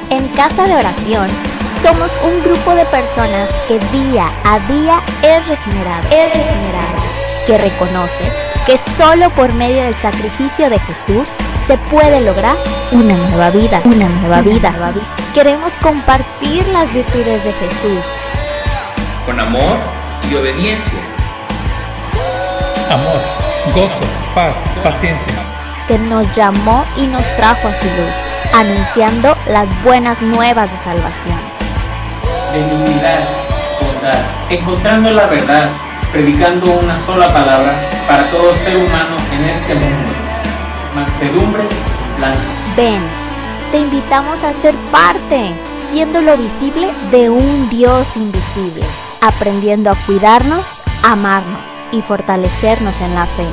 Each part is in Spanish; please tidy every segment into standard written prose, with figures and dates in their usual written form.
En Casa de Oración somos un grupo de personas que día a día es regenerado, que reconoce que solo por medio del sacrificio de Jesús se puede lograr una nueva vida. Queremos compartir las virtudes de Jesús con amor y obediencia. Amor, gozo, paz, paciencia. Que nos llamó y nos trajo a su luz, anunciando las buenas nuevas de salvación. Benignidad, bondad, encontrando la verdad, predicando una sola palabra para todo ser humano en este mundo. Mansedumbre, templanza. Ven, te invitamos a ser parte, siendo lo visible de un Dios invisible, aprendiendo a cuidarnos, amarnos y fortalecernos en la fe.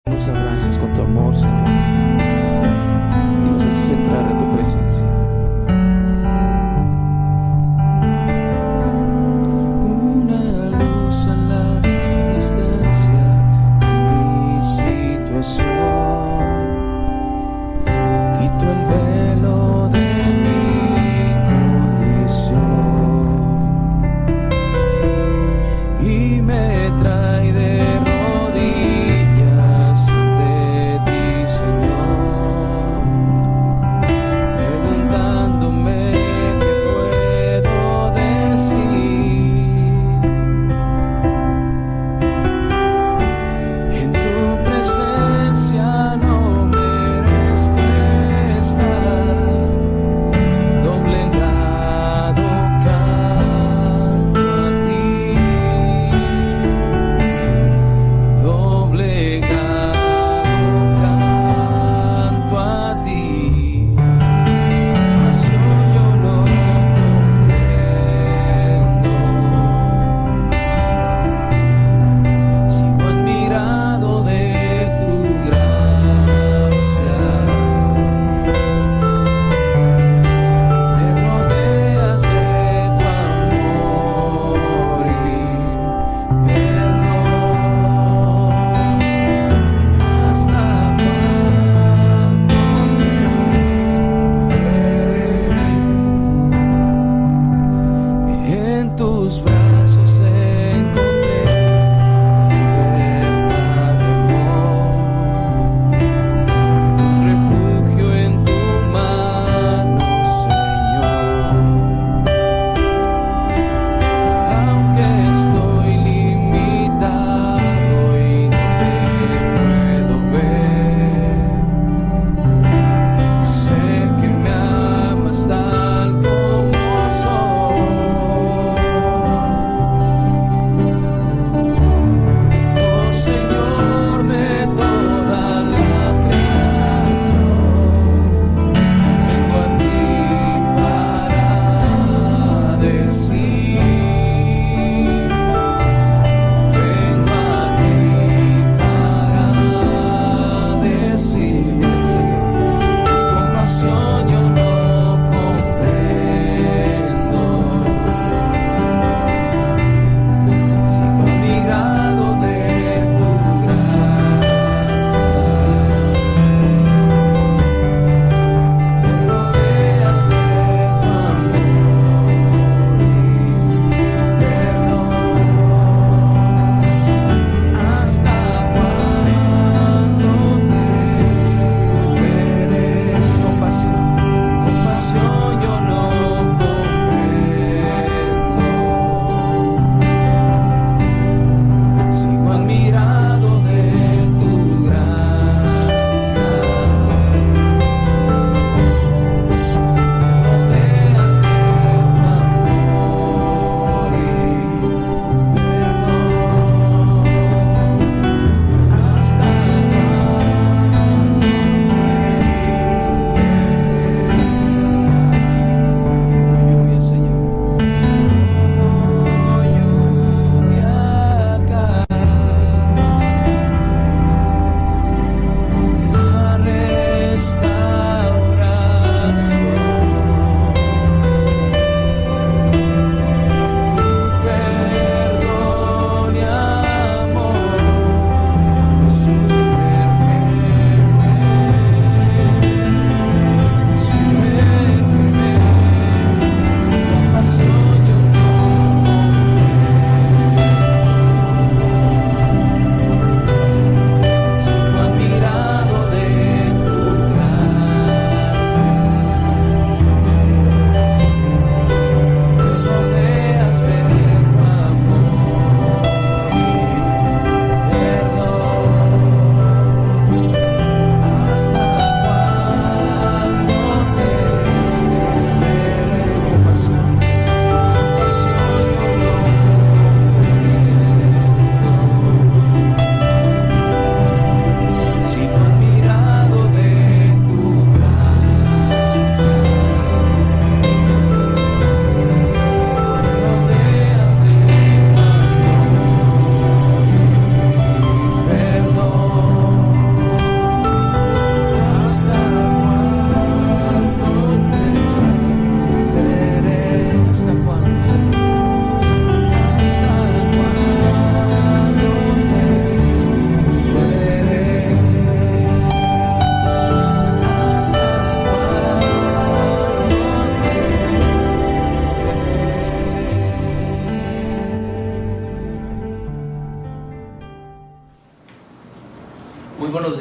Nos abraces con tu amor, Señor, y nos haces entrar en tu presencia. Una luz a la distancia de mi situación. Quito el velo de mi condición y me trae de rodillas ante ti, Señor.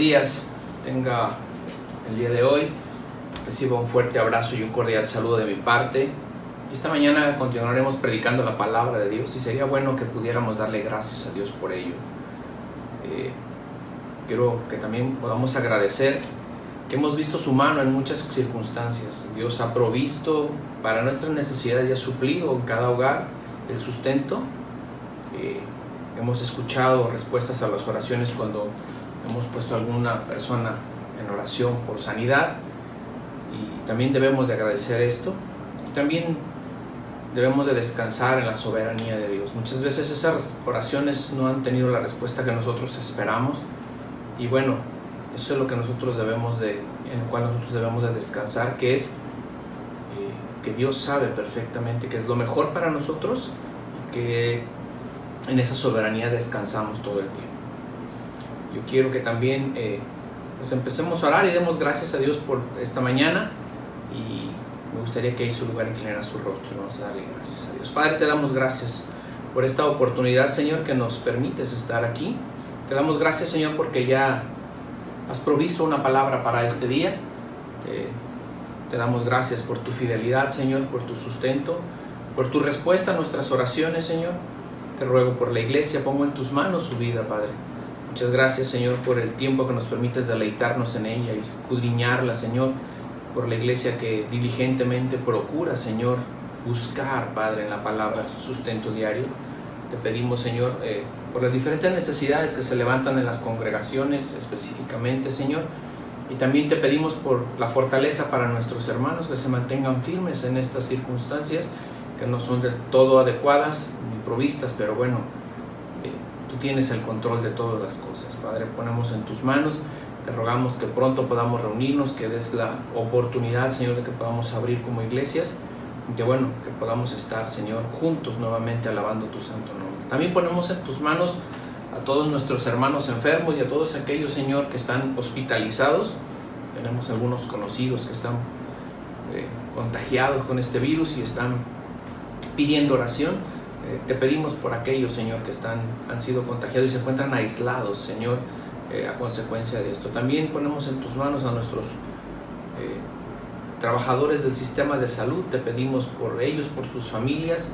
días tenga el día de hoy. Reciba un fuerte abrazo y un cordial saludo de mi parte. Esta mañana continuaremos predicando la palabra de Dios y sería bueno que pudiéramos darle gracias a Dios por ello. Quiero que también podamos agradecer que hemos visto su mano en muchas circunstancias. Dios ha provisto para nuestras necesidades y ha suplido en cada hogar el sustento. Hemos escuchado respuestas a las oraciones cuando hemos puesto a alguna persona en oración por sanidad, y también debemos de agradecer esto. Y también debemos de descansar en la soberanía de Dios. Muchas veces esas oraciones no han tenido la respuesta que nosotros esperamos, y bueno, eso es lo que nosotros debemos de, en el cual nosotros debemos de descansar, que es que Dios sabe perfectamente que es lo mejor para nosotros, y que en esa soberanía descansamos todo el tiempo. Yo quiero que también pues empecemos a orar y demos gracias a Dios por esta mañana, y me gustaría que ahí su lugar inclinara su rostro y vamos a darle gracias a Dios. Padre, te damos gracias por esta oportunidad, Señor, que nos permites estar aquí. Te damos gracias, Señor, porque ya has provisto una palabra para este día. Te damos gracias por tu fidelidad, Señor, por tu sustento, por tu respuesta a nuestras oraciones, Señor. Te ruego por la iglesia, pongo en tus manos su vida, Padre. Muchas gracias, Señor, por el tiempo que nos permites deleitarnos en ella y escudriñarla, Señor, por la iglesia que diligentemente procura, Señor, buscar, Padre, en la palabra sustento diario. Te pedimos, Señor, por las diferentes necesidades que se levantan en las congregaciones específicamente, Señor, y también te pedimos por la fortaleza para nuestros hermanos, que se mantengan firmes en estas circunstancias que no son del todo adecuadas ni provistas, pero bueno, tú tienes el control de todas las cosas. Padre, ponemos en tus manos, te rogamos que pronto podamos reunirnos, que des la oportunidad, Señor, de que podamos abrir como iglesias, y que bueno, que podamos estar, Señor, juntos nuevamente alabando tu santo nombre. También ponemos en tus manos a todos nuestros hermanos enfermos y a todos aquellos, Señor, que están hospitalizados. Tenemos algunos conocidos que están contagiados con este virus y están pidiendo oración. Te pedimos por aquellos, Señor, que han sido contagiados y se encuentran aislados, Señor, a consecuencia de esto. También ponemos en tus manos a nuestros trabajadores del sistema de salud. Te pedimos por ellos, por sus familias,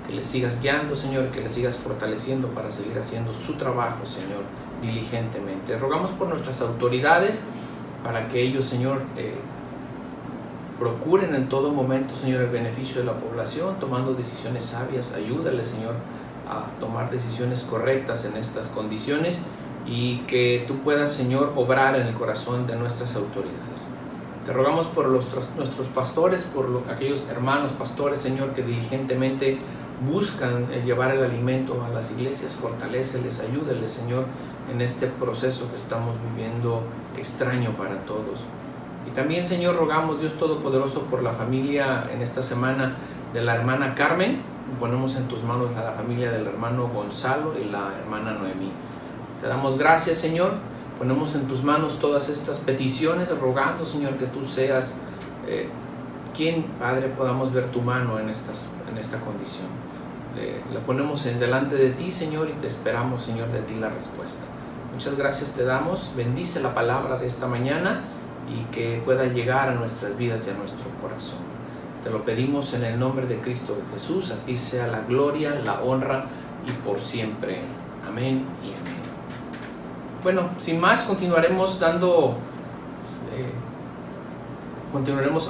que les sigas guiando, Señor, que les sigas fortaleciendo para seguir haciendo su trabajo, Señor, diligentemente. Rogamos por nuestras autoridades para que ellos, Señor, procuren en todo momento, Señor, el beneficio de la población, tomando decisiones sabias. Ayúdale, Señor, a tomar decisiones correctas en estas condiciones, y que tú puedas, Señor, obrar en el corazón de nuestras autoridades. Te rogamos por nuestros pastores, por aquellos hermanos pastores, Señor, que diligentemente buscan llevar el alimento a las iglesias. Fortaléceles, ayúdales, Señor, en este proceso que estamos viviendo extraño para todos. Y también, Señor, rogamos, Dios Todopoderoso, por la familia en esta semana de la hermana Carmen. Ponemos en tus manos a la familia del hermano Gonzalo y la hermana Noemí. Te damos gracias, Señor. Ponemos en tus manos todas estas peticiones, rogando, Señor, que tú seas quien, Padre, podamos ver tu mano en esta condición. La ponemos delante de ti, Señor, y te esperamos, Señor, de ti la respuesta. Muchas gracias te damos. Bendice la palabra de esta mañana y que pueda llegar a nuestras vidas y a nuestro corazón. Te lo pedimos en el nombre de Cristo de Jesús. A ti sea la gloria, la honra y por siempre. Amén y amén. Bueno, sin más, continuaremos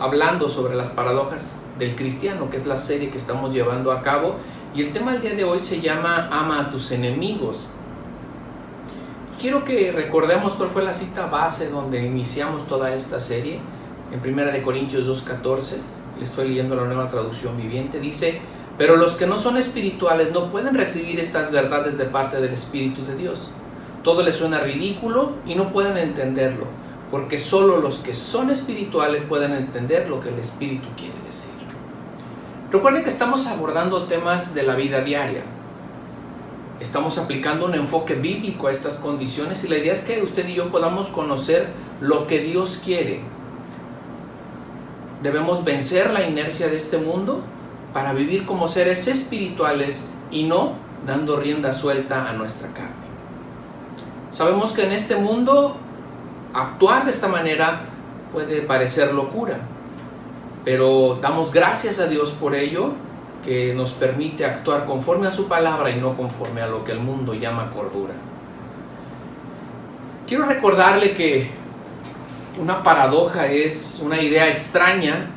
hablando sobre las paradojas del cristiano, que es la serie que estamos llevando a cabo, y el tema del día de hoy se llama Ama a tus enemigos. Quiero que recordemos cuál fue la cita base donde iniciamos toda esta serie, en 1 Corintios 2:14. Le estoy leyendo la Nueva Traducción Viviente. Dice: pero los que no son espirituales no pueden recibir estas verdades de parte del Espíritu de Dios. Todo les suena ridículo y no pueden entenderlo, porque solo los que son espirituales pueden entender lo que el Espíritu quiere decir. Recuerden que estamos abordando temas de la vida diaria. Estamos aplicando un enfoque bíblico a estas condiciones, y la idea es que usted y yo podamos conocer lo que Dios quiere. Debemos vencer la inercia de este mundo para vivir como seres espirituales y no dando rienda suelta a nuestra carne. Sabemos que en este mundo actuar de esta manera puede parecer locura, pero damos gracias a Dios por ello, que nos permite actuar conforme a su palabra y no conforme a lo que el mundo llama cordura. Quiero recordarle que una paradoja es una idea extraña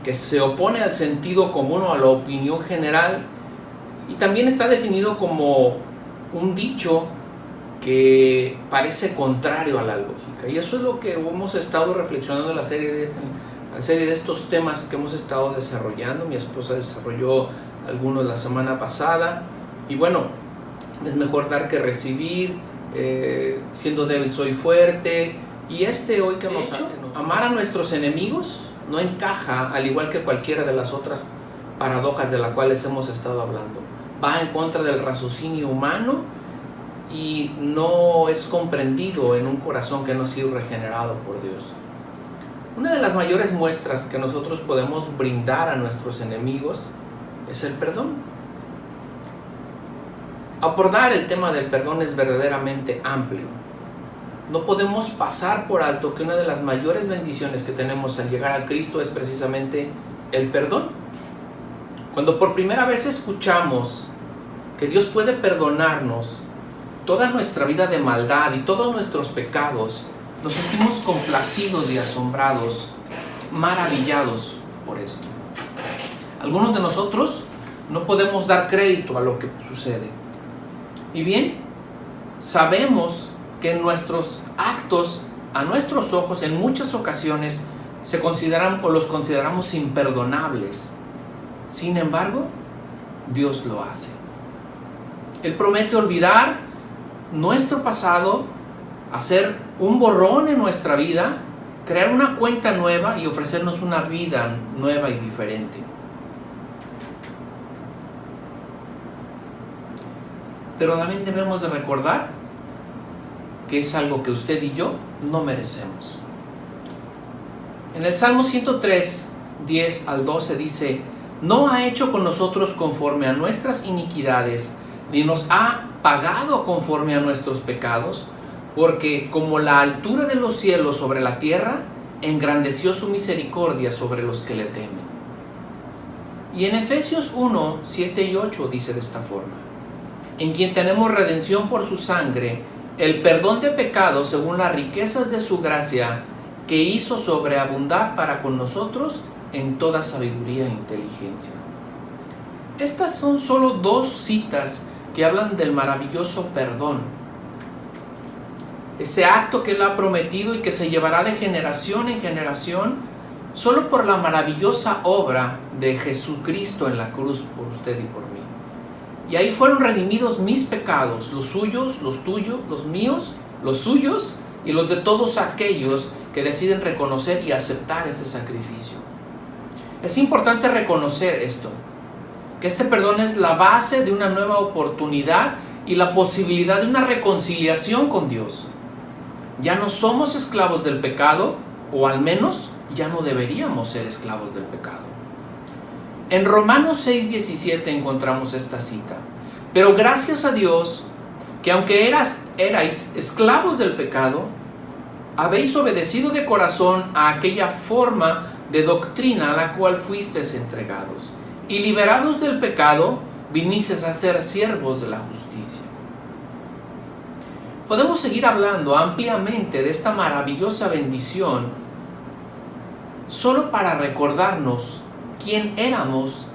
que se opone al sentido común o a la opinión general, y también está definido como un dicho que parece contrario a la lógica. Y eso es lo que hemos estado reflexionando en la serie de estos temas que hemos estado desarrollando. Mi esposa desarrolló algunos la semana pasada, y bueno, es mejor dar que recibir, siendo débil soy fuerte, y hoy que nos amar a nuestros enemigos no encaja, al igual que cualquiera de las otras paradojas de las cuales hemos estado hablando. Va en contra del raciocinio humano y no es comprendido en un corazón que no ha sido regenerado por Dios. Una de las mayores muestras que nosotros podemos brindar a nuestros enemigos es el perdón. Abordar el tema del perdón es verdaderamente amplio. No podemos pasar por alto que una de las mayores bendiciones que tenemos al llegar a Cristo es precisamente el perdón. Cuando por primera vez escuchamos que Dios puede perdonarnos toda nuestra vida de maldad y todos nuestros pecados, nos sentimos complacidos y asombrados, maravillados por esto. Algunos de nosotros no podemos dar crédito a lo que sucede. Y bien, sabemos que nuestros actos, a nuestros ojos, en muchas ocasiones se consideran o los consideramos imperdonables. Sin embargo, Dios lo hace. Él promete olvidar nuestro pasado, hacer un borrón en nuestra vida, crear una cuenta nueva y ofrecernos una vida nueva y diferente. Pero también debemos de recordar que es algo que usted y yo no merecemos. En el Salmo 103, 10 al 12 dice: no ha hecho con nosotros conforme a nuestras iniquidades, ni nos ha pagado conforme a nuestros pecados, porque como la altura de los cielos sobre la tierra, engrandeció su misericordia sobre los que le temen. Y en Efesios 1, 7 y 8 dice de esta forma: en quien tenemos redención por su sangre, el perdón de pecados según las riquezas de su gracia, que hizo sobreabundar para con nosotros en toda sabiduría e inteligencia. Estas son solo dos citas que hablan del maravilloso perdón. Ese acto que Él ha prometido y que se llevará de generación en generación, solo por la maravillosa obra de Jesucristo en la cruz por usted y por mí. Y ahí fueron redimidos mis pecados, los suyos, los tuyos, los míos, los suyos y los de todos aquellos que deciden reconocer y aceptar este sacrificio. Es importante reconocer esto, que este perdón es la base de una nueva oportunidad y la posibilidad de una reconciliación con Dios. Ya no somos esclavos del pecado, o al menos ya no deberíamos ser esclavos del pecado. En Romanos 6:17 encontramos esta cita: pero gracias a Dios, que aunque erais esclavos del pecado, habéis obedecido de corazón a aquella forma de doctrina a la cual fuisteis entregados, y liberados del pecado, vinisteis a ser siervos de la justicia. Podemos seguir hablando ampliamente de esta maravillosa bendición solo para recordarnos quién éramos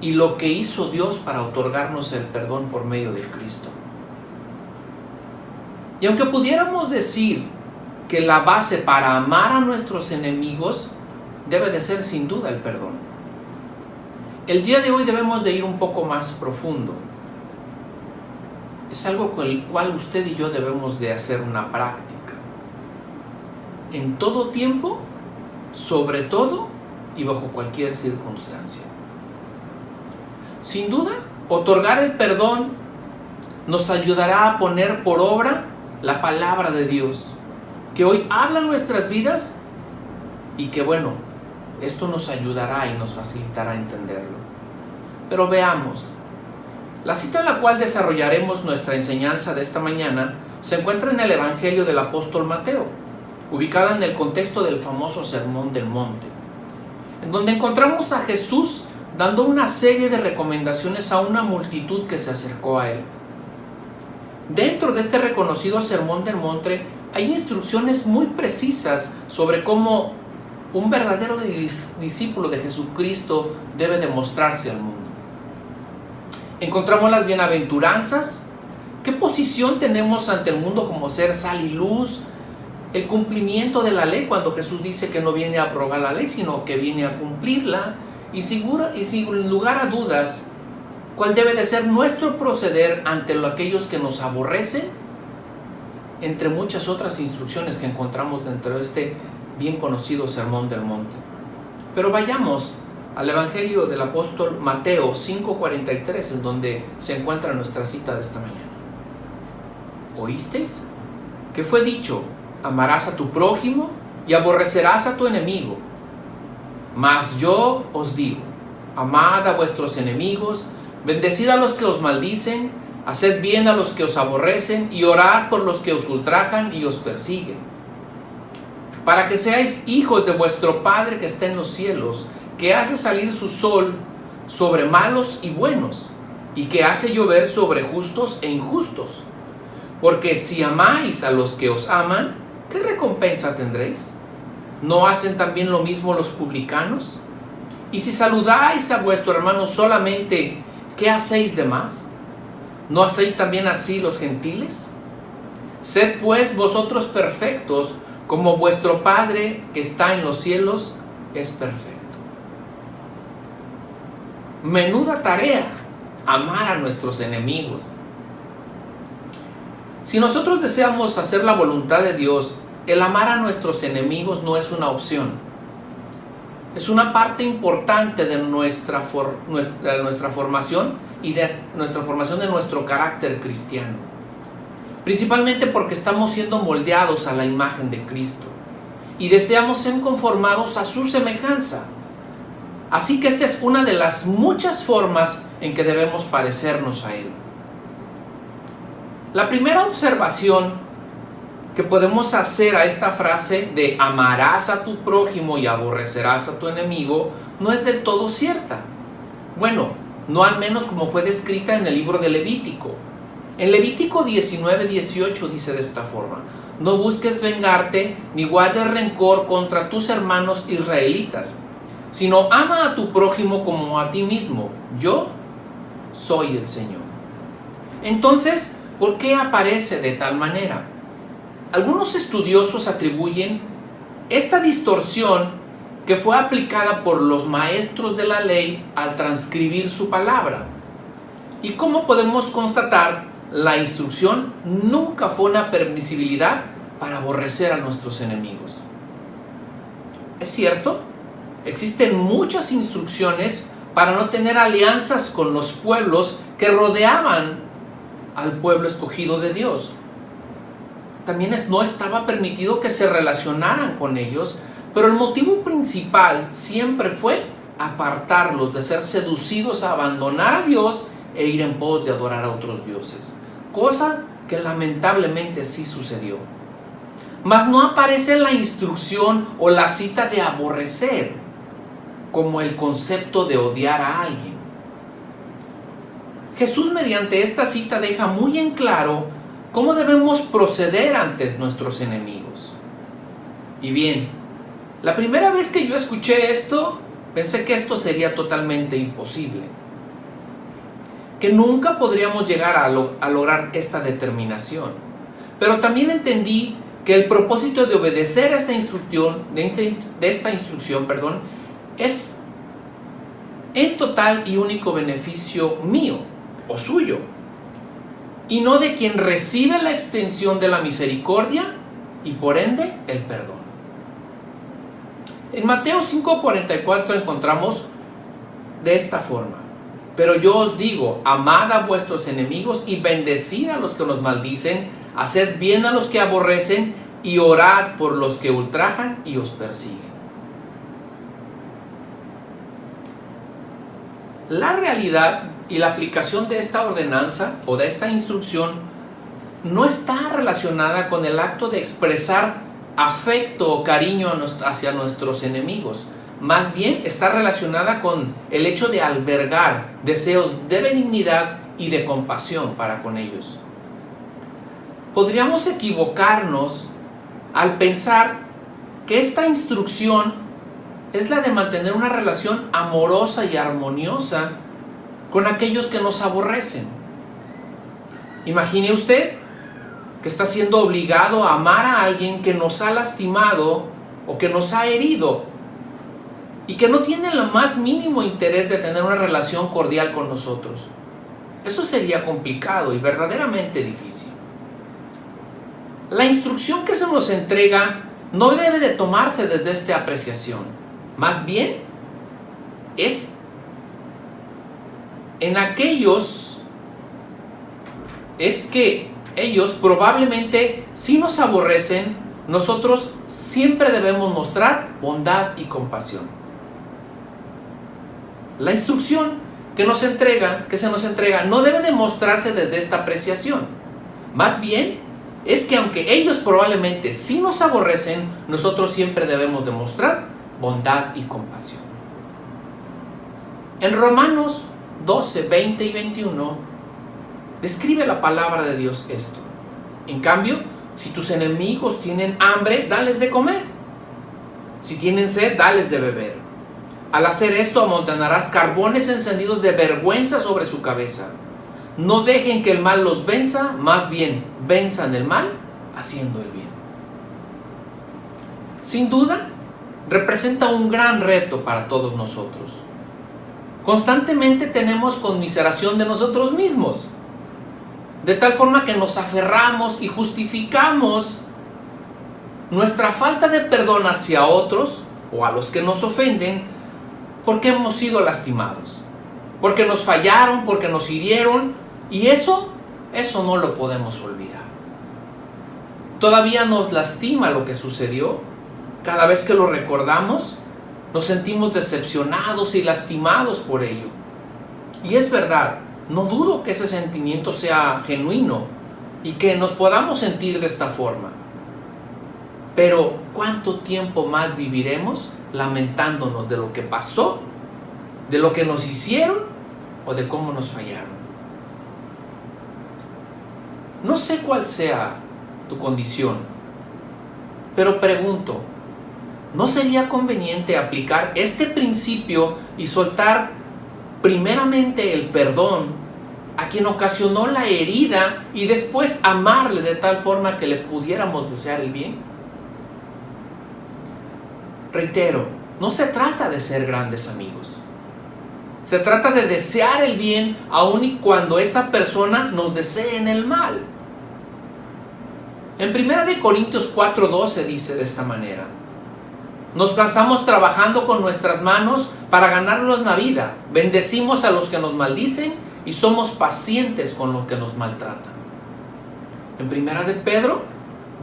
y lo que hizo Dios para otorgarnos el perdón por medio de Cristo. Y aunque pudiéramos decir que la base para amar a nuestros enemigos debe de ser sin duda el perdón, el día de hoy debemos de ir un poco más profundo. Es algo con el cual usted y yo debemos de hacer una práctica. En todo tiempo, sobre todo y bajo cualquier circunstancia. Sin duda, otorgar el perdón nos ayudará a poner por obra la palabra de Dios, que hoy habla en nuestras vidas y que bueno, esto nos ayudará y nos facilitará entenderlo. Pero veamos, la cita en la cual desarrollaremos nuestra enseñanza de esta mañana se encuentra en el Evangelio del apóstol Mateo, ubicada en el contexto del famoso Sermón del Monte, en donde encontramos a Jesús dando una serie de recomendaciones a una multitud que se acercó a Él. Dentro de este reconocido Sermón del Monte hay instrucciones muy precisas sobre cómo un verdadero discípulo de Jesucristo debe demostrarse al mundo. Encontramos las bienaventuranzas, qué posición tenemos ante el mundo como ser sal y luz, el cumplimiento de la ley cuando Jesús dice que no viene a abrogar la ley, sino que viene a cumplirla, y sin lugar a dudas, cuál debe de ser nuestro proceder ante aquellos que nos aborrecen, entre muchas otras instrucciones que encontramos dentro de este bien conocido Sermón del Monte. Pero vayamos al Evangelio del apóstol Mateo 5:43, en donde se encuentra nuestra cita de esta mañana. ¿Oísteis que fue dicho: amarás a tu prójimo y aborrecerás a tu enemigo? Mas yo os digo, amad a vuestros enemigos, bendecid a los que os maldicen, haced bien a los que os aborrecen y orad por los que os ultrajan y os persiguen, para que seáis hijos de vuestro Padre que está en los cielos, que hace salir su sol sobre malos y buenos, y que hace llover sobre justos e injustos. Porque si amáis a los que os aman, ¿qué recompensa tendréis? ¿No hacen también lo mismo los publicanos? Y si saludáis a vuestro hermano solamente, ¿qué hacéis de más? ¿No hacéis también así los gentiles? Sed pues vosotros perfectos, como vuestro Padre que está en los cielos es perfecto. Menuda tarea, amar a nuestros enemigos. Si nosotros deseamos hacer la voluntad de Dios, el amar a nuestros enemigos no es una opción. Es una parte importante de nuestra formación y de nuestra formación de nuestro carácter cristiano. Principalmente porque estamos siendo moldeados a la imagen de Cristo y deseamos ser conformados a su semejanza. Así que esta es una de las muchas formas en que debemos parecernos a Él. La primera observación que podemos hacer a esta frase de amarás a tu prójimo y aborrecerás a tu enemigo no es del todo cierta. Bueno, no al menos como fue descrita en el libro de Levítico. En Levítico 19:18 dice de esta forma: no busques vengarte ni guardes rencor contra tus hermanos israelitas, sino ama a tu prójimo como a ti mismo. Yo soy el Señor. Entonces, ¿por qué aparece de tal manera? Algunos estudiosos atribuyen esta distorsión que fue aplicada por los maestros de la ley al transcribir su palabra. Y como podemos constatar, la instrucción nunca fue una permisibilidad para aborrecer a nuestros enemigos. Es cierto, existen muchas instrucciones para no tener alianzas con los pueblos que rodeaban al pueblo escogido de Dios. También no estaba permitido que se relacionaran con ellos, pero el motivo principal siempre fue apartarlos de ser seducidos a abandonar a Dios e ir en pos de adorar a otros dioses, cosa que lamentablemente sí sucedió. Mas no aparece la instrucción o la cita de aborrecer como el concepto de odiar a alguien. Jesús mediante esta cita deja muy en claro cómo debemos proceder ante nuestros enemigos. Y bien, la primera vez que yo escuché esto, pensé que esto sería totalmente imposible, que nunca podríamos llegar a lograr esta determinación. Pero también entendí que el propósito de obedecer a esta instrucción, es en total y único beneficio mío o suyo, y no de quien recibe la extensión de la misericordia y por ende el perdón. En Mateo 5:44 encontramos de esta forma: pero yo os digo, amad a vuestros enemigos y bendecid a los que nos maldicen, haced bien a los que aborrecen y orad por los que ultrajan y os persiguen. La realidad y la aplicación de esta ordenanza o de esta instrucción no está relacionada con el acto de expresar afecto o cariño hacia nuestros enemigos. Más bien está relacionada con el hecho de albergar deseos de benignidad y de compasión para con ellos. Podríamos equivocarnos al pensar que esta instrucción es la de mantener una relación amorosa y armoniosa con aquellos que nos aborrecen. Imagine usted que está siendo obligado a amar a alguien que nos ha lastimado o que nos ha herido y que no tiene el más mínimo interés de tener una relación cordial con nosotros. Eso sería complicado y verdaderamente difícil. La instrucción que se nos entrega no debe de tomarse desde esta apreciación. Más bien, es en aquellos, es que ellos probablemente, si nos aborrecen, nosotros siempre debemos mostrar bondad y compasión. La instrucción que se nos entrega, no debe de mostrarse desde esta apreciación. Más bien, es que aunque ellos probablemente sí nos aborrecen, nosotros siempre debemos demostrar bondad y compasión. En Romanos 12, 20 y 21 describe la palabra de Dios esto. En cambio, si tus enemigos tienen hambre, dales de comer. Si tienen sed, dales de beber. Al hacer esto, amontonarás carbones encendidos de vergüenza sobre su cabeza. No dejen que el mal los venza, más bien venzan el mal haciendo el bien. Sin duda, representa un gran reto para todos nosotros. Constantemente tenemos conmiseración de nosotros mismos, de tal forma que nos aferramos y justificamos nuestra falta de perdón hacia otros o a los que nos ofenden porque hemos sido lastimados, porque nos fallaron, porque nos hirieron, y eso no lo podemos olvidar. Todavía nos lastima lo que sucedió. Cada vez que lo recordamos, nos sentimos decepcionados y lastimados por ello. Y es verdad, no dudo que ese sentimiento sea genuino y que nos podamos sentir de esta forma. Pero, ¿cuánto tiempo más viviremos lamentándonos de lo que pasó, de lo que nos hicieron o de cómo nos fallaron? No sé cuál sea tu condición, pero pregunto, ¿no sería conveniente aplicar este principio y soltar primeramente el perdón a quien ocasionó la herida y después amarle de tal forma que le pudiéramos desear el bien? Reitero, no se trata de ser grandes amigos. Se trata de desear el bien aun y cuando esa persona nos desee en el mal. En 1 Corintios 4:12 dice de esta manera: nos cansamos trabajando con nuestras manos para ganarnos la vida. Bendecimos a los que nos maldicen y somos pacientes con los que nos maltratan. En 1 de Pedro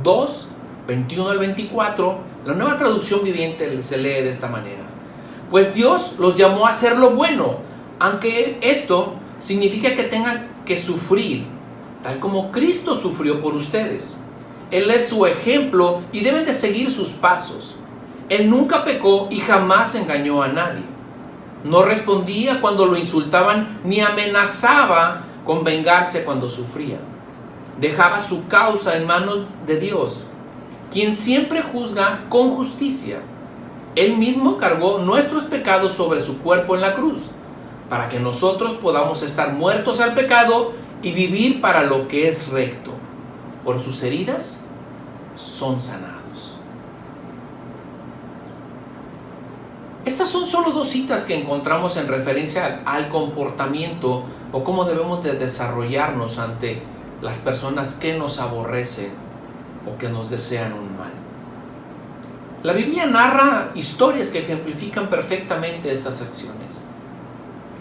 2, 21 al 24, la Nueva Traducción Viviente se lee de esta manera: pues Dios los llamó a hacer lo bueno, aunque esto significa que tengan que sufrir, tal como Cristo sufrió por ustedes. Él es su ejemplo y deben de seguir sus pasos. Él nunca pecó y jamás engañó a nadie. No respondía cuando lo insultaban ni amenazaba con vengarse cuando sufría. Dejaba su causa en manos de Dios, quien siempre juzga con justicia. Él mismo cargó nuestros pecados sobre su cuerpo en la cruz, para que nosotros podamos estar muertos al pecado y vivir para lo que es recto. Por sus heridas son sanados. Estas son solo dos citas que encontramos en referencia al comportamiento o cómo debemos de desarrollarnos ante las personas que nos aborrecen o que nos desean un mal. La Biblia narra historias que ejemplifican perfectamente estas acciones.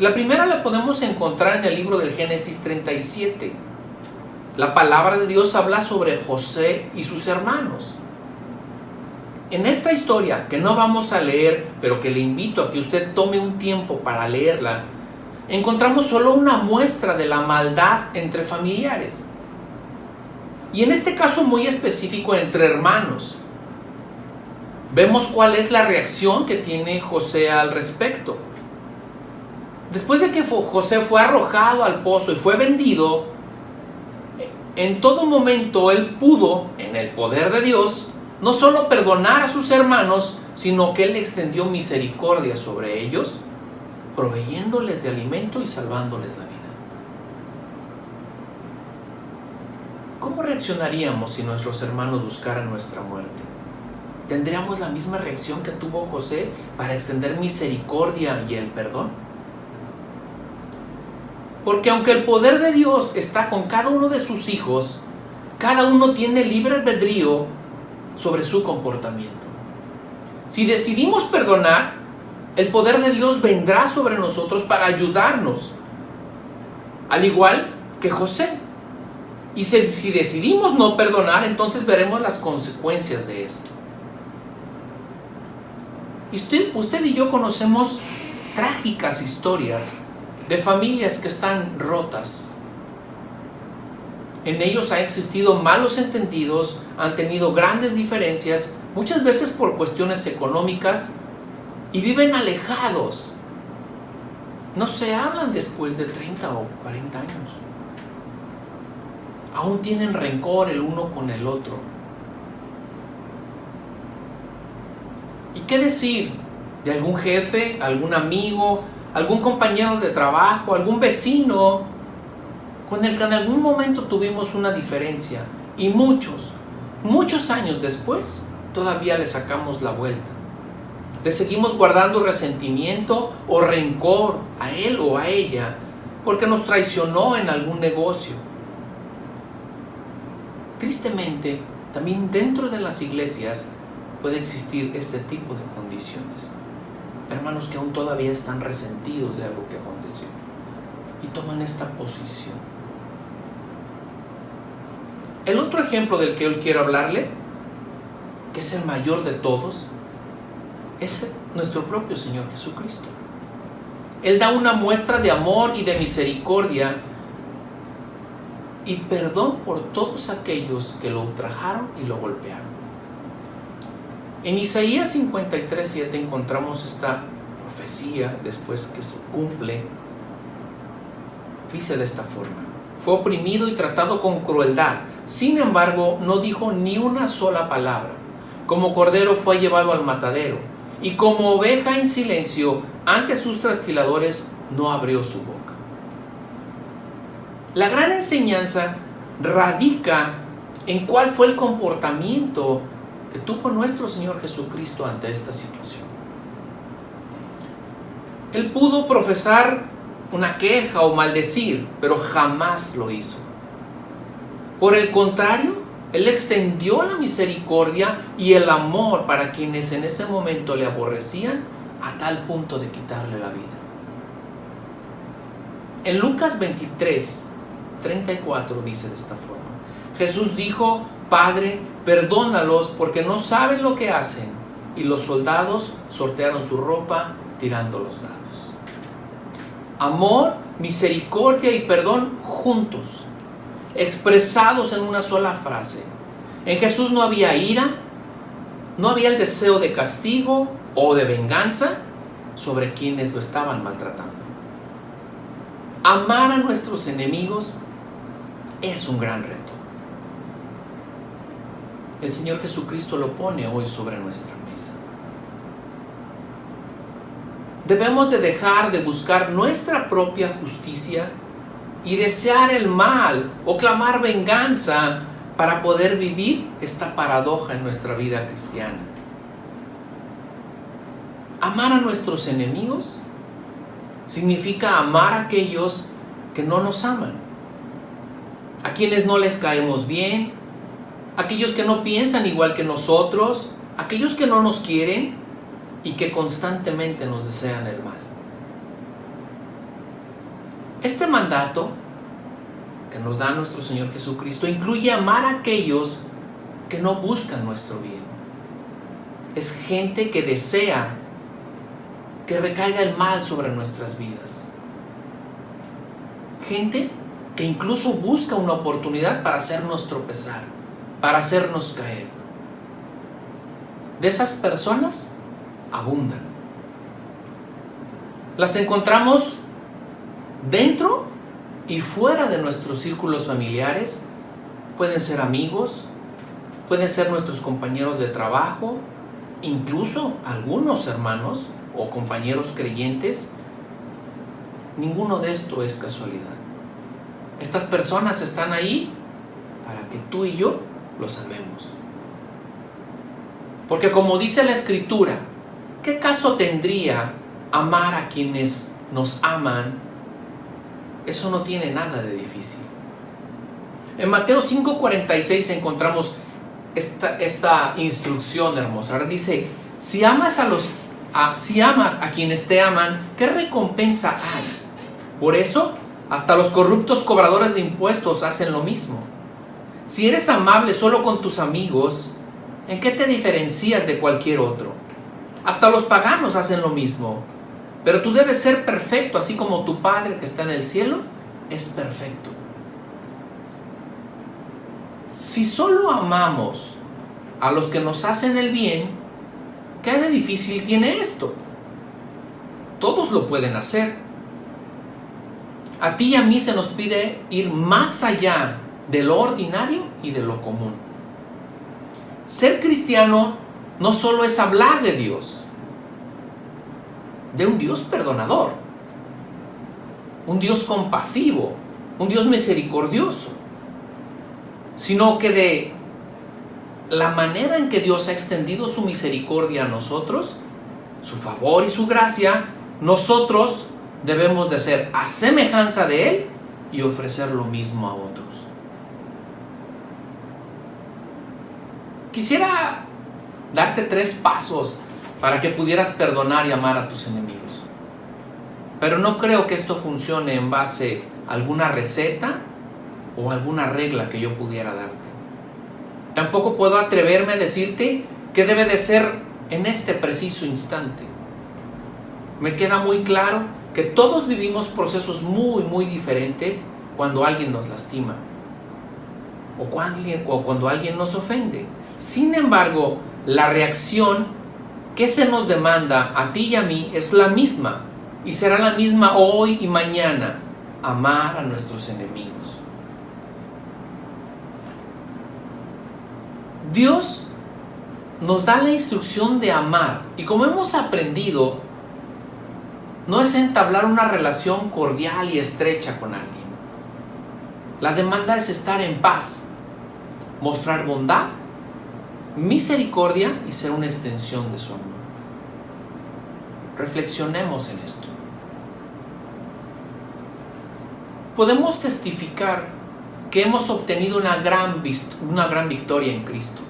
La primera la podemos encontrar en el libro del Génesis 37. La palabra de Dios habla sobre José y sus hermanos. En esta historia, que no vamos a leer, pero que le invito a que usted tome un tiempo para leerla, encontramos solo una muestra de la maldad entre familiares. Y en este caso muy específico entre hermanos. vemos cuál es la reacción que tiene José al respecto. Después de que José fue arrojado al pozo y fue vendido, en todo momento él pudo, en el poder de Dios, no solo perdonar a sus hermanos, sino que él extendió misericordia sobre ellos, proveyéndoles de alimento y salvándoles la vida. ¿Cómo reaccionaríamos si nuestros hermanos buscaran nuestra muerte? ¿Tendríamos la misma reacción que tuvo José para extender misericordia y el perdón? Porque aunque el poder de Dios está con cada uno de sus hijos, cada uno tiene libre albedrío sobre su comportamiento. Si decidimos perdonar, el poder de Dios vendrá sobre nosotros para ayudarnos, al igual que José. Y si decidimos no perdonar, entonces veremos las consecuencias de esto. Usted y yo conocemos trágicas historias de familias que están rotas. En ellos ha existido malos entendidos, han tenido grandes diferencias, muchas veces por cuestiones económicas, y viven alejados. No se hablan después de 30 o 40 años. Aún tienen rencor el uno con el otro. ¿Y qué decir de algún jefe, algún amigo, algún compañero de trabajo, algún vecino con el que en algún momento tuvimos una diferencia y muchos años después todavía le sacamos la vuelta? Le seguimos guardando resentimiento o rencor a él o a ella porque nos traicionó en algún negocio. Tristemente, también dentro de las iglesias puede existir este tipo de condiciones. Hermanos que aún todavía están resentidos de algo que aconteció y toman esta posición. El otro ejemplo del que hoy quiero hablarle, que es el mayor de todos, es nuestro propio Señor Jesucristo. Él da una muestra de amor y de misericordia y perdón por todos aquellos que lo ultrajaron y lo golpearon. En Isaías 53:7 encontramos esta profecía después que se cumple. Dice de esta forma: fue oprimido y tratado con crueldad, sin embargo no dijo ni una sola palabra. Como cordero fue llevado al matadero, y como oveja en silencio ante sus trasquiladores no abrió su boca. La gran enseñanza radica en cuál fue el comportamiento que tuvo nuestro Señor Jesucristo ante esta situación. Él pudo profesar una queja o maldecir, pero jamás lo hizo. Por el contrario, Él extendió la misericordia y el amor para quienes en ese momento le aborrecían a tal punto de quitarle la vida. En Lucas 23:34 dice de esta forma: Jesús dijo: Padre, perdónalos porque no saben lo que hacen. Y los soldados sortearon su ropa tirando los dados. Amor, misericordia y perdón juntos, expresados en una sola frase. En Jesús no había ira, no había el deseo de castigo o de venganza sobre quienes lo estaban maltratando. Amar a nuestros enemigos es un gran reto. El Señor Jesucristo lo pone hoy sobre nuestra mesa. Debemos de dejar de buscar nuestra propia justicia y desear el mal o clamar venganza para poder vivir esta paradoja en nuestra vida cristiana. Amar a nuestros enemigos significa amar a aquellos que no nos aman, a quienes no les caemos bien, aquellos que no piensan igual que nosotros, aquellos que no nos quieren y que constantemente nos desean el mal. Este mandato que nos da nuestro Señor Jesucristo incluye amar a aquellos que no buscan nuestro bien. Es gente que desea que recaiga el mal sobre nuestras vidas. Gente que incluso busca una oportunidad para hacernos tropezar, para hacernos caer. de esas personas abundan. Las encontramos dentro y fuera de nuestros círculos familiares. Pueden ser amigos, pueden ser nuestros compañeros de trabajo, incluso algunos hermanos o compañeros creyentes. Ninguno de esto es casualidad. Estas personas están ahí para que tú y yo los amemos. Porque como dice la Escritura, ¿qué caso tendría amar a quienes nos aman? Eso no tiene nada de difícil. En Mateo 5:46 encontramos esta instrucción hermosa. Ahora dice, si amas a quienes te aman, ¿qué recompensa hay? Por eso, hasta los corruptos cobradores de impuestos hacen lo mismo. Si eres amable solo con tus amigos, ¿en qué te diferencias de cualquier otro? Hasta los paganos hacen lo mismo. Pero tú debes ser perfecto, así como tu Padre que está en el cielo es perfecto. Si solo amamos a los que nos hacen el bien, ¿qué de difícil tiene esto? Todos lo pueden hacer. A ti y a mí se nos pide ir más allá de lo ordinario y de lo común. Ser cristiano no solo es hablar de Dios, de un Dios perdonador, un Dios compasivo, un Dios misericordioso, sino que de la manera en que Dios ha extendido su misericordia a nosotros, su favor y su gracia, nosotros debemos de ser a semejanza de Él y ofrecer lo mismo a otros. Quisiera darte 3 pasos para que pudieras perdonar y amar a tus enemigos. Pero no creo que esto funcione en base a alguna receta o alguna regla que yo pudiera darte. Tampoco puedo atreverme a decirte qué debe de ser en este preciso instante. Me queda muy claro que todos vivimos procesos muy diferentes cuando alguien nos lastima o cuando alguien nos ofende. Sin embargo, la reacción que se nos demanda a ti y a mí es la misma y será la misma hoy y mañana: amar a nuestros enemigos. Dios nos da la instrucción de amar, y como hemos aprendido, no es entablar una relación cordial y estrecha con alguien. La demanda es estar en paz, mostrar bondad, misericordia y ser una extensión de su amor. Reflexionemos en esto. Podemos testificar que hemos obtenido una gran victoria en Cristo.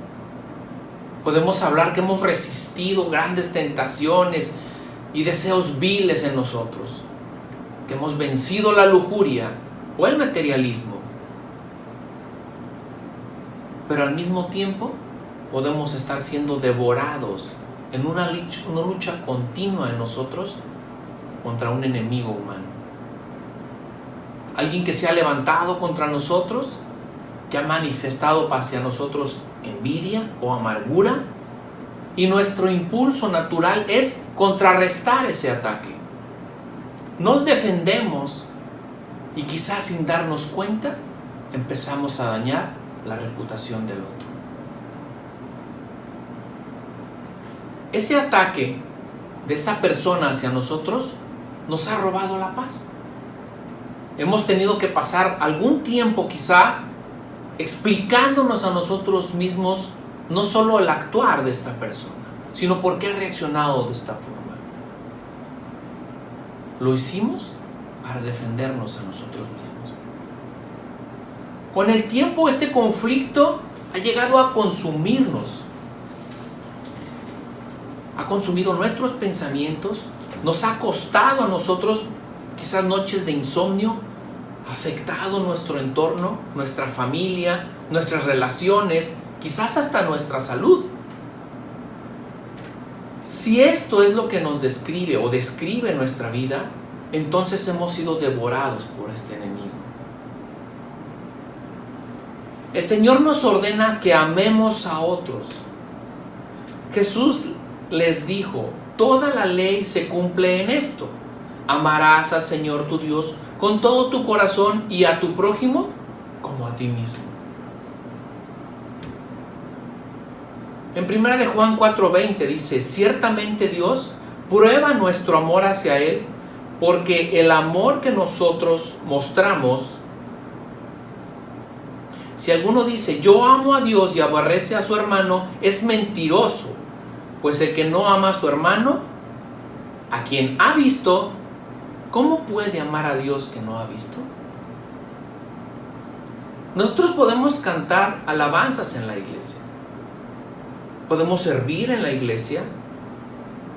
Podemos hablar que hemos resistido grandes tentaciones y deseos viles en nosotros, que hemos vencido la lujuria o el materialismo. Pero al mismo tiempo podemos estar siendo devorados en una lucha continua en nosotros contra un enemigo humano. Alguien que se ha levantado contra nosotros, que ha manifestado hacia nosotros envidia o amargura, y nuestro impulso natural es contrarrestar ese ataque. Nos defendemos y quizás sin darnos cuenta empezamos a dañar la reputación del otro. Ese ataque de esa persona hacia nosotros nos ha robado la paz. Hemos tenido que pasar algún tiempo quizá explicándonos a nosotros mismos no solo el actuar de esta persona, sino por qué ha reaccionado de esta forma. Lo hicimos para defendernos a nosotros mismos. Con el tiempo este conflicto ha llegado a consumirnos. Ha consumido nuestros pensamientos, nos ha costado a nosotros quizás noches de insomnio, ha afectado nuestro entorno, nuestra familia, nuestras relaciones, quizás hasta nuestra salud. Si esto es lo que nos describe o describe nuestra vida, entonces hemos sido devorados por este enemigo. El Señor nos ordena que amemos a otros, Jesús les dijo, toda la ley se cumple en esto: amarás al Señor tu Dios con todo tu corazón y a tu prójimo como a ti mismo. En 1 de Juan 4:20 dice, ciertamente Dios prueba nuestro amor hacia Él, porque el amor que nosotros mostramos, si alguno dice, yo amo a Dios y aborrece a su hermano, es mentiroso, pues el que no ama a su hermano, a quien ha visto, ¿cómo puede amar a Dios que no ha visto? Nosotros podemos cantar alabanzas en la iglesia, podemos servir en la iglesia,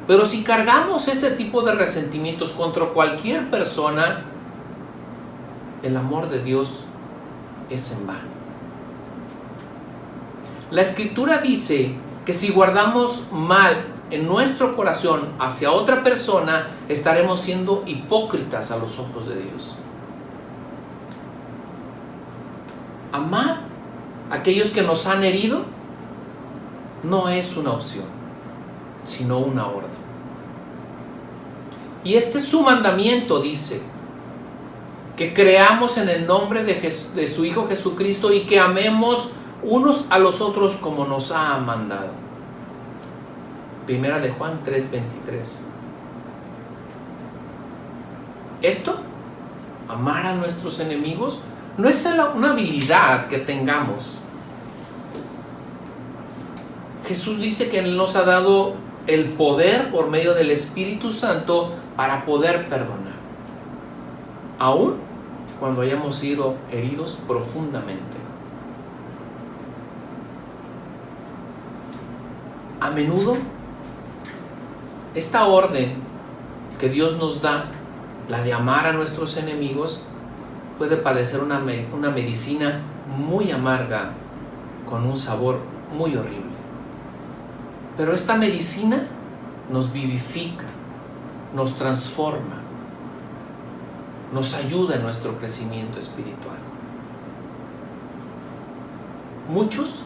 pero si cargamos este tipo de resentimientos contra cualquier persona, el amor de Dios es en vano. La Escritura dice que si guardamos mal en nuestro corazón hacia otra persona, estaremos siendo hipócritas a los ojos de Dios. Amar a aquellos que nos han herido no es una opción, sino una orden. Y este es su mandamiento, dice, que creamos en el nombre de su Hijo Jesucristo y que amemos unos a los otros como nos ha mandado. 1 de Juan 3:23. Esto, amar a nuestros enemigos, no es una habilidad que tengamos. Jesús dice que Él nos ha dado el poder por medio del Espíritu Santo para poder perdonar, aun cuando hayamos sido heridos profundamente. A menudo, esta orden que Dios nos da, la de amar a nuestros enemigos, puede parecer una medicina muy amarga, con un sabor muy horrible. Pero esta medicina nos vivifica, nos transforma, nos ayuda en nuestro crecimiento espiritual. Muchos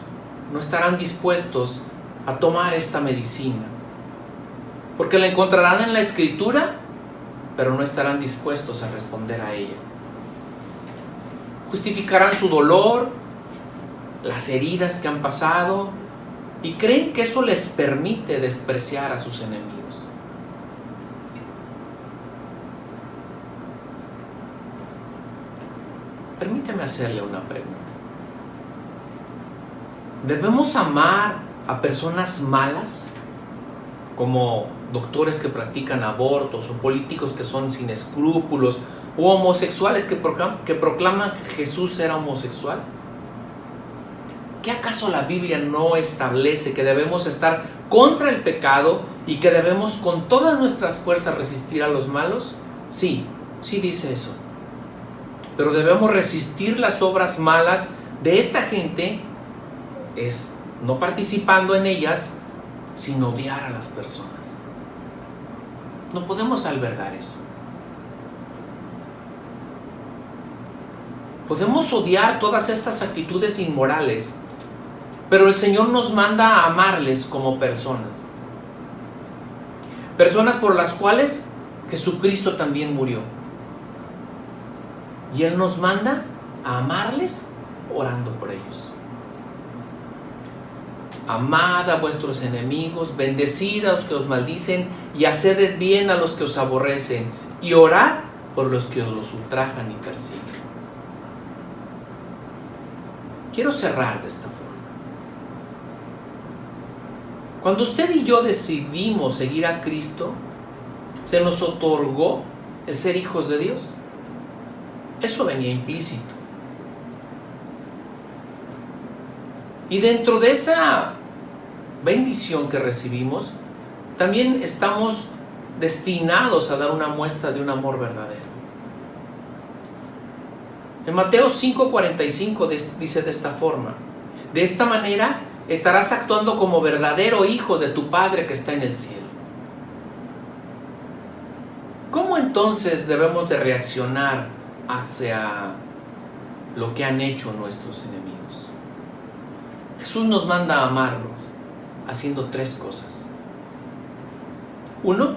no estarán dispuestos a tomar esta medicina, porque la encontrarán en la Escritura, pero no estarán dispuestos a responder a ella. Justificarán su dolor, las heridas que han pasado, y creen que eso les permite despreciar a sus enemigos. Permíteme hacerle una pregunta. ¿Debemos amar a personas malas, como doctores que practican abortos, o políticos que son sin escrúpulos, o homosexuales que proclaman que Jesús era homosexual? ¿Qué acaso la Biblia no establece que debemos estar contra el pecado y que debemos con todas nuestras fuerzas resistir a los malos? Sí, sí dice eso. Pero debemos resistir las obras malas de esta gente, es no participando en ellas, sino odiar a las personas. No podemos albergar eso. Podemos odiar todas estas actitudes inmorales, pero el Señor nos manda a amarles como personas. Personas por las cuales Jesucristo también murió. Y Él nos manda a amarles orando por ellos. Amad a vuestros enemigos, bendecid a los que os maldicen y haced bien a los que os aborrecen, y orad por los que os ultrajan y persiguen. Quiero cerrar de esta forma. Cuando usted y yo decidimos seguir a Cristo, se nos otorgó el ser hijos de Dios. Eso venía implícito. Y dentro de esa bendición que recibimos, también estamos destinados a dar una muestra de un amor verdadero. En Mateo 5:45 dice de esta forma: de esta manera estarás actuando como verdadero hijo de tu Padre que está en el cielo. ¿Cómo entonces debemos de reaccionar hacia lo que han hecho nuestros enemigos? Jesús nos manda a amarlos, haciendo 3 cosas. 1,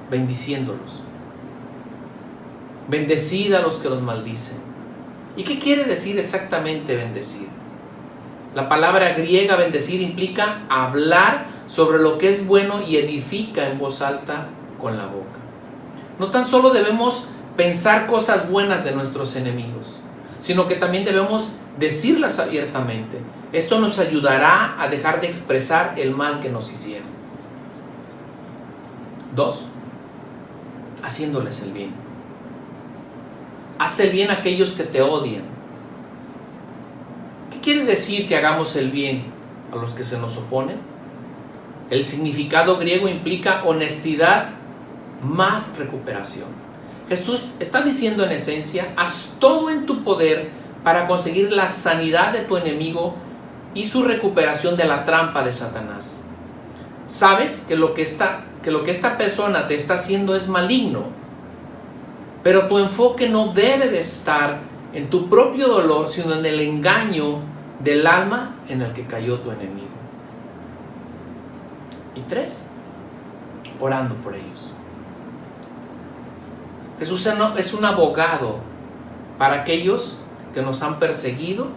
bendiciéndolos. Bendecid a los que los maldicen. ¿Y qué quiere decir exactamente bendecir? La palabra griega bendecir implica hablar sobre lo que es bueno y edifica en voz alta con la boca. No tan solo debemos pensar cosas buenas de nuestros enemigos, sino que también debemos decirlas abiertamente. Esto nos ayudará a dejar de expresar el mal que nos hicieron. 2, haciéndoles el bien. Haz el bien a aquellos que te odian. ¿Qué quiere decir que hagamos el bien a los que se nos oponen? El significado griego implica honestidad más recuperación. Jesús está diciendo en esencia: haz todo en tu poder para conseguir la sanidad de tu enemigo y su recuperación de la trampa de Satanás. Sabes que lo que esta persona te está haciendo es maligno, pero tu enfoque no debe de estar en tu propio dolor, sino en el engaño del alma en el que cayó tu enemigo. Y 3, orando por ellos. Jesús es un abogado para aquellos que nos han perseguido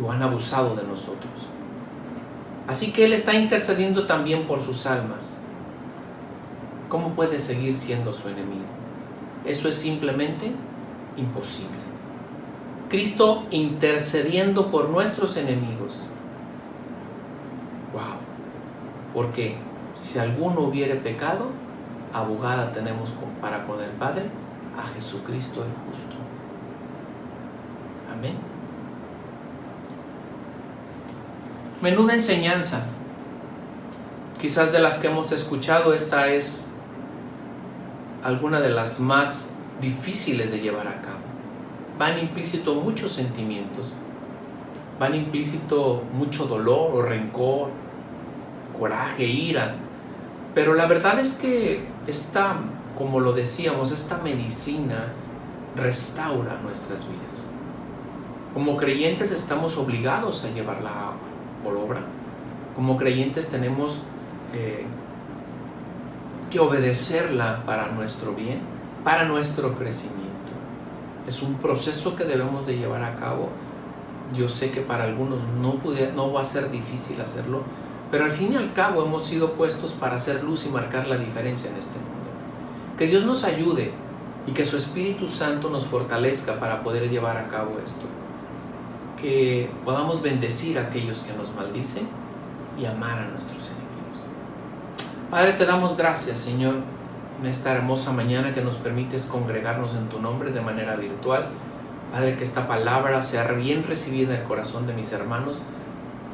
o han abusado de nosotros. Así que Él está intercediendo también por sus almas. ¿Cómo puede seguir siendo su enemigo? Eso es simplemente imposible. Cristo intercediendo por nuestros enemigos. ¡Wow! Porque si alguno hubiere pecado, abogada tenemos para con el Padre, a Jesucristo el justo. Amén. Menuda enseñanza. Quizás de las que hemos escuchado, esta es alguna de las más difíciles de llevar a cabo. Van implícito muchos sentimientos, van implícito mucho dolor o rencor, coraje, ira. Pero la verdad es que como lo decíamos, esta medicina restaura nuestras vidas. Como creyentes estamos obligados a llevarla por obra. Como creyentes tenemos que obedecerla para nuestro bien, para nuestro crecimiento. Es un proceso que debemos de llevar a cabo. Yo sé que para algunos no va a ser difícil hacerlo, pero al fin y al cabo hemos sido puestos para hacer luz y marcar la diferencia en este mundo. Que Dios nos ayude y que su Espíritu Santo nos fortalezca para poder llevar a cabo esto. Que podamos bendecir a aquellos que nos maldicen y amar a nuestros enemigos. Padre, te damos gracias, Señor, en esta hermosa mañana que nos permites congregarnos en tu nombre de manera virtual. Padre, que esta palabra sea bien recibida en el corazón de mis hermanos.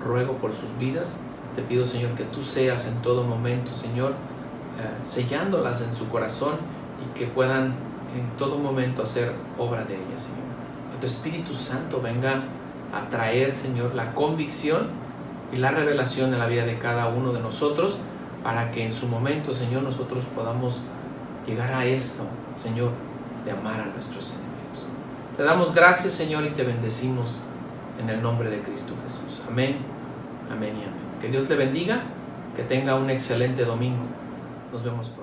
Ruego por sus vidas. Te pido, Señor, que tú seas en todo momento, Señor, sellándolas en su corazón y que puedan en todo momento hacer obra de ellas, Señor. Que tu Espíritu Santo venga a traer, Señor, la convicción y la revelación en la vida de cada uno de nosotros, para que en su momento, Señor, nosotros podamos llegar a esto, Señor, de amar a nuestros enemigos. Te damos gracias, Señor, y te bendecimos en el nombre de Cristo Jesús. Amén, amén y amén. Que Dios le bendiga, que tenga un excelente domingo. Nos vemos pronto.